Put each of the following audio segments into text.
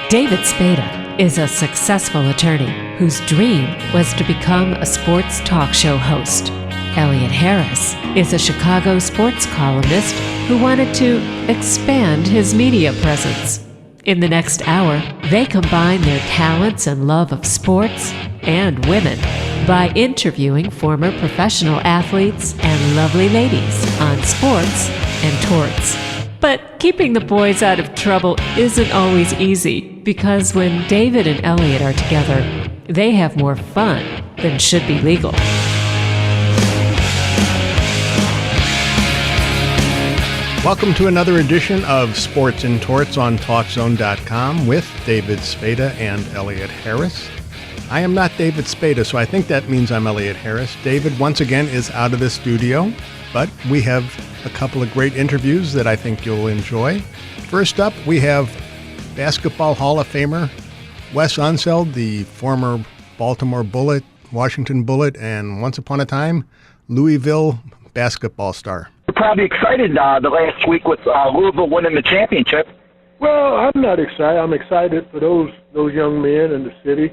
David Spada is a successful attorney whose dream was to become a sports talk show host. Elliot Harris is a Chicago sports columnist who wanted to expand his media presence. In the next hour, they combine their talents and love of sports and women by interviewing former professional athletes and lovely ladies on sports and torts. But keeping the boys out of trouble isn't always easy, because when David and Elliot are together, they have more fun than should be legal. Welcome to another edition of Sports and Torts on TalkZone.com with David Spada and Elliot Harris. I am not David Spada, so I think that means I'm Elliot Harris. David, once again, is out of the studio, but we have a couple of great interviews that I think you'll enjoy. First up, we have Basketball Hall of Famer Wes Unseld, the former Baltimore Bullet, Washington Bullet, and once upon a time, Louisville basketball star. You're probably excited the last week with Louisville winning the championship. Well, I'm not excited. I'm excited for those young men in the city.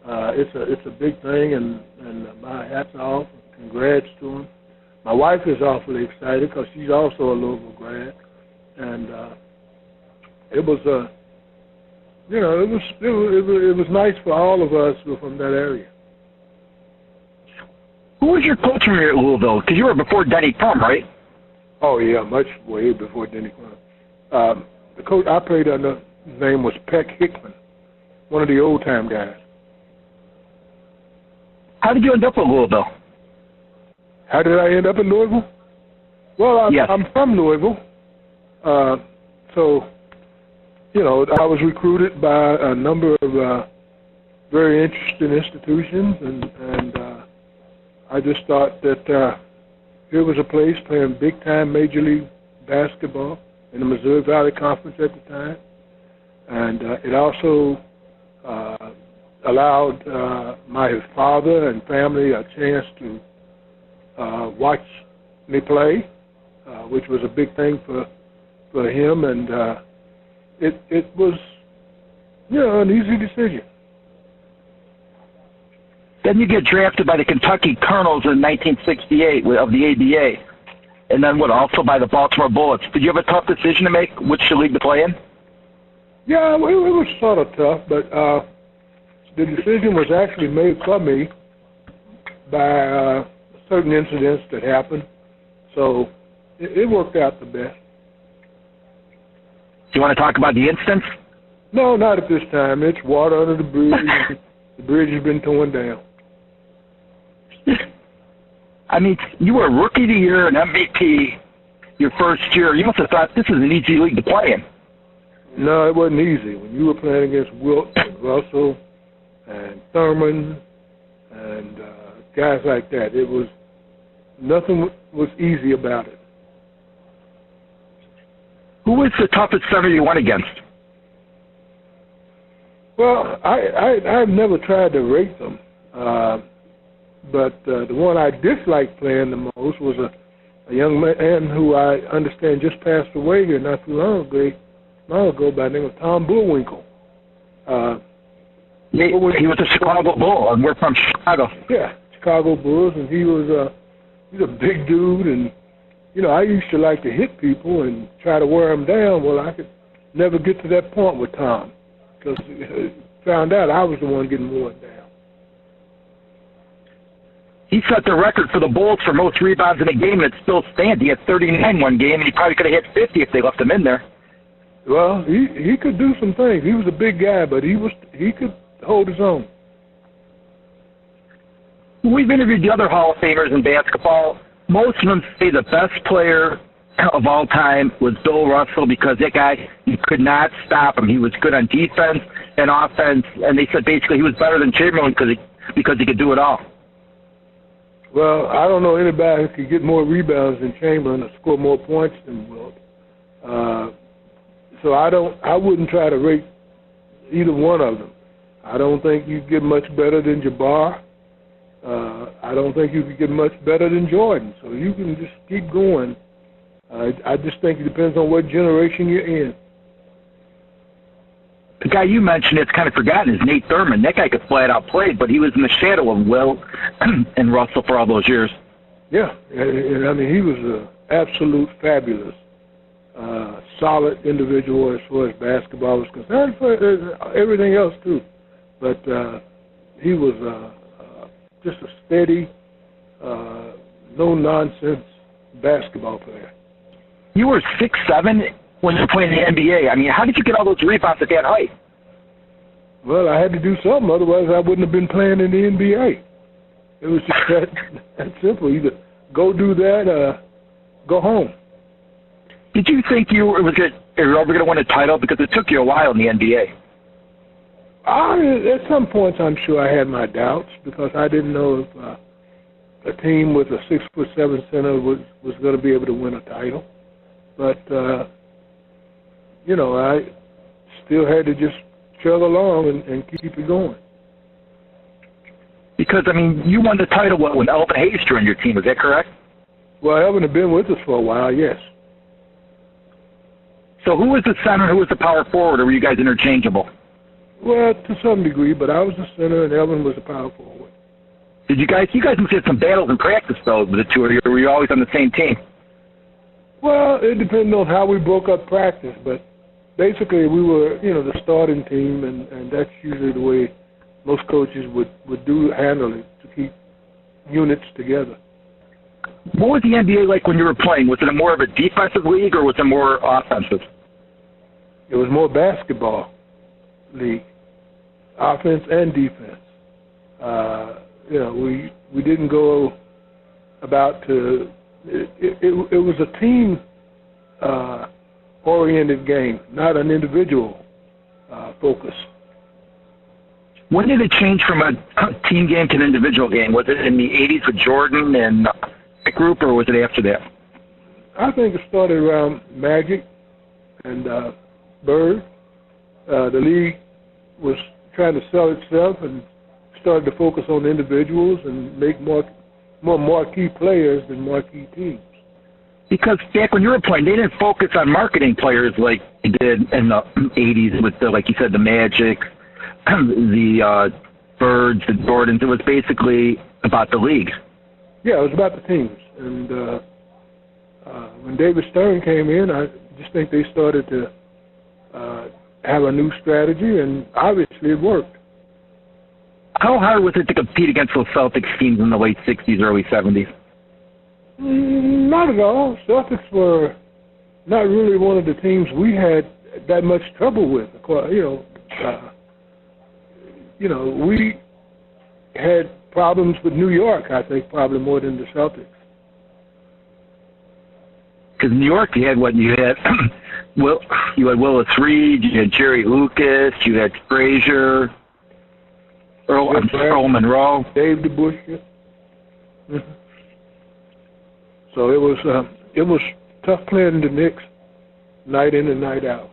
It's a big thing, and my hat's off. Congrats to them. My wife is awfully excited because she's also a Louisville grad, and it was nice for all of us who were from that area. Who was your coach when you were at Louisville? Because you were before Denny Crum, right? Oh yeah, much way before Denny Crum. The coach I played under, his name was Peck Hickman, one of the old time guys. How did you end up at Louisville? How did I end up in Louisville? Well, I'm from Louisville. So, I was recruited by a number of very interesting institutions, and I just thought that here was a place playing big-time Major League basketball in the Missouri Valley Conference at the time. And it also allowed my father and family a chance to watch me play, which was a big thing for him, and it was, an easy decision. Then you get drafted by the Kentucky Colonels in 1968 of the ABA, and then also by the Baltimore Bullets. Did you have a tough decision to make which league to play in? Yeah, it was sort of tough, but the decision was actually made for me by certain incidents that happened, so it worked out the best. Do you want to talk about the incidents? No, not at this time. It's water under the bridge. The bridge has been torn down. I mean, you were Rookie of the Year and MVP your first year. You must have thought this is an easy league to play in. No, it wasn't easy. When you were playing against Wilt and Russell and Thurman and guys like that, nothing was easy about it. Who was the toughest center you went against? Well, I've never tried to rate them, but the one I disliked playing the most was a young man who I understand just passed away here not too long ago by the name of Tom Bullwinkle. He was a Chicago Bull, and we're from Chicago. Yeah, Chicago Bulls, and he's a big dude, and I used to like to hit people and try to wear them down. Well, I could never get to that point with Tom, because found out I was the one getting worn down. He set the record for the Bulls for most rebounds in a game, and it still stands. He had 39 one game, and he probably could have hit 50 if they left him in there. Well, he could do some things. He was a big guy, but he could hold his own. We've interviewed the other Hall of Famers in basketball. Most of them say the best player of all time was Bill Russell, because that guy, you could not stop him. He was good on defense and offense, and they said basically he was better than Chamberlain because he could do it all. Well, I don't know anybody who could get more rebounds than Chamberlain or score more points than Wilt. So I wouldn't try to rate either one of them. I don't think you get much better than Jabbar. I don't think you could get much better than Jordan. So you can just keep going. I just think it depends on what generation you're in. The guy you mentioned that's kind of forgotten is Nate Thurman. That guy could flat out play, but he was in the shadow of Wilt and Russell for all those years. Yeah, and I mean, he was an absolute fabulous, solid individual as far as basketball was concerned, for everything else too. But he was just a steady, no-nonsense basketball player. You were 6'7" when you were playing in the NBA. I mean, how did you get all those rebounds at that height? Well, I had to do something, otherwise I wouldn't have been playing in the NBA. It was just that simple. Either go do that, go home. Did you think you were ever going to win a title? Because it took you a while in the NBA. At some points, I'm sure I had my doubts because I didn't know if a team with a 6'7" center was going to be able to win a title. But I still had to just chug along and keep it going. Because, I mean, you won the title when Elvin Hayes joined your team. Is that correct? Well, Elvin had been with us for a while, yes. So who was the center, who was the power forward, or were you guys interchangeable? Well, to some degree, but I was the center and Elvin was the power forward. Did you guys must have had some battles in practice, though, with the two of you, or were you always on the same team? Well, it depended on how we broke up practice, but basically we were, the starting team, and that's usually the way most coaches would handle it, to keep units together. What was the NBA like when you were playing? Was it more of a defensive league, or was it more offensive? It was more basketball league, offense and defense. We didn't go about to. It was a team oriented game, not an individual focus. When did it change from a team game to an individual game? Was it in the 80s with Jordan and that group, or was it after that? I think it started around Magic and Bird. The league was trying to sell itself and started to focus on individuals and make more marquee players than marquee teams. Because back when you were playing, they didn't focus on marketing players like they did in the 80s with, like you said, the Magic, the Birds, the Jordans. It was basically about the league. Yeah, it was about the teams. And when David Stern came in, I just think they started to have a new strategy, and obviously it worked. How hard was it to compete against those Celtics teams in the late 60s, early 70s? Not at all. Celtics were not really one of the teams we had that much trouble with. We had problems with New York, I think, probably more than the Celtics. Because in New York, you had you had Willis Reed, you had Jerry Lucas, you had Frazier, Earl Monroe, Dave DeBusschere. Mm-hmm. So it was tough playing the Knicks night in and night out.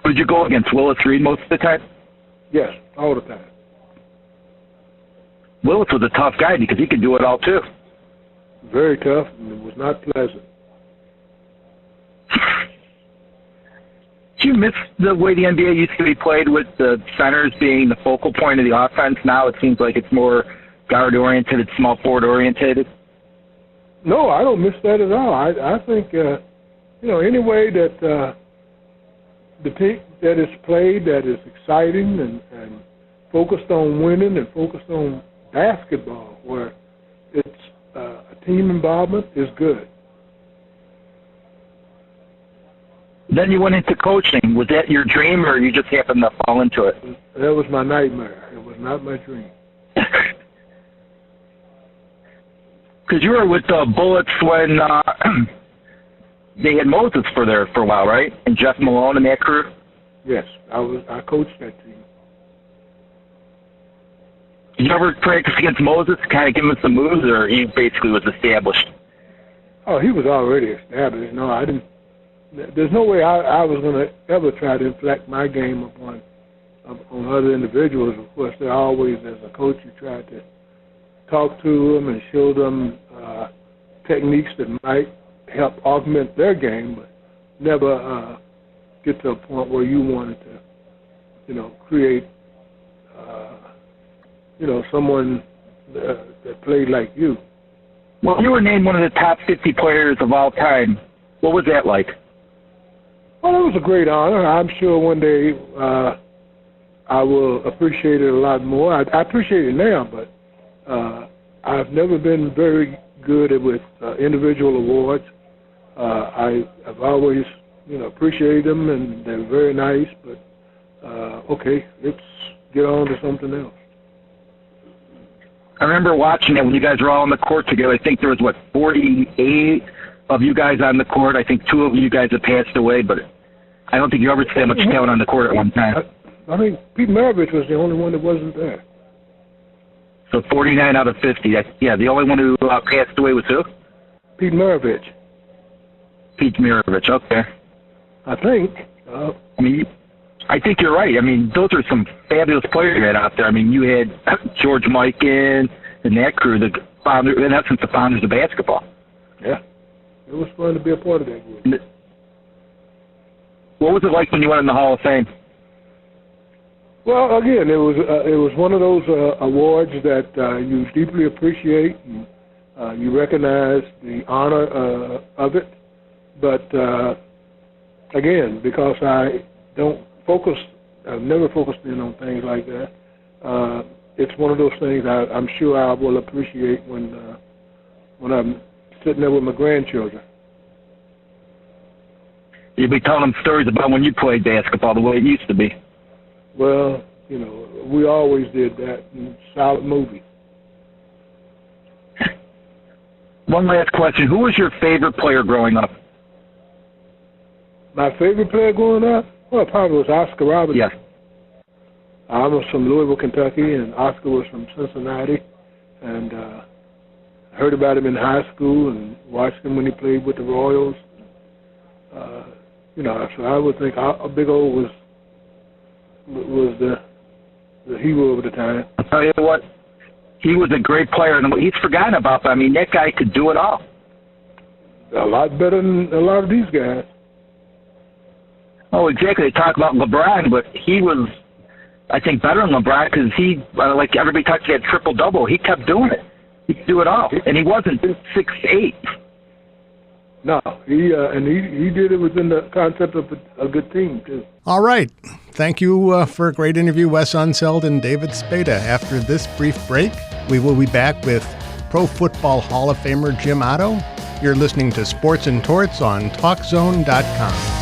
Did you go against Willis Reed most of the time? Yes, all the time. Willis was a tough guy because he could do it all too. Very tough, and it was not pleasant. Do you miss the way the NBA used to be played with the centers being the focal point of the offense? Now it seems like it's more guard-oriented, it's small forward-oriented. No, I don't miss that at all. I think, any way that the team that is played that is exciting and focused on winning and focused on basketball, where it's a team involvement, is good. Then you went into coaching. Was that your dream, or you just happened to fall into it? That was my nightmare. It was not my dream. Because you were with the Bullets when they had Moses for a while, right? And Jeff Malone and that crew? Yes, I coached that team. Did you ever practice against Moses to kind of give him some moves, or he basically was established? Oh, he was already established. No, I didn't. There's no way I was going to ever try to inflect my game on other individuals. Of course, there always, as a coach, you try to talk to them and show them techniques that might help augment their game, but never get to a point where you wanted to, create, someone that played like you. Well, you were named one of the top 50 players of all time. What was that like? Well, it was a great honor. I'm sure one day I will appreciate it a lot more. I appreciate it now, but I've never been very good with individual awards. I've always, appreciated them, and they're very nice, but okay, let's get on to something else. I remember watching it when you guys were all on the court together. I think there was, 48 of you guys on the court. I think 2 of you guys have passed away, but I don't think you ever saw much talent on the court at one time. I think Pete Maravich was the only one that wasn't there. So 49 out of 50. The only one who passed away was who? Pete Maravich. Pete Maravich, okay. I think. I think you're right. Those are some fabulous players you had out there. You had George Mikan and that crew, in essence, the founders of basketball. Yeah. It was fun to be a part of that group. What was it like when you went in the Hall of Fame? Well, again, it was one of those awards that you deeply appreciate, and you recognize the honor of it. But again, because I don't focus, I've never focused in on things like that. It's one of those things I'm sure I will appreciate when I'm sitting there with my grandchildren. You'll be telling them stories about when you played basketball the way it used to be. Well, we always did that in silent movie. One last question. Who was your favorite player growing up? My favorite player growing up? Well, probably was Oscar Robertson. Yes. I was from Louisville, Kentucky, and Oscar was from Cincinnati. And I heard about him in high school and watched him when he played with the Royals. So I would think Big O was the hero of the time. I'll tell you what, he was a great player, and he's forgotten about. That guy could do it all. A lot better than a lot of these guys. Oh, exactly. They talk about LeBron, but he was, I think, better than LeBron because he, like everybody talks, he had triple-double. He kept doing it. He could do it all, and he wasn't 6'8". No, he did it within the concept of a good team, too. All right. Thank you for a great interview, Wes Unseld and David Spada. After this brief break, we will be back with Pro Football Hall of Famer Jim Otto. You're listening to Sports and Torts on TalkZone.com.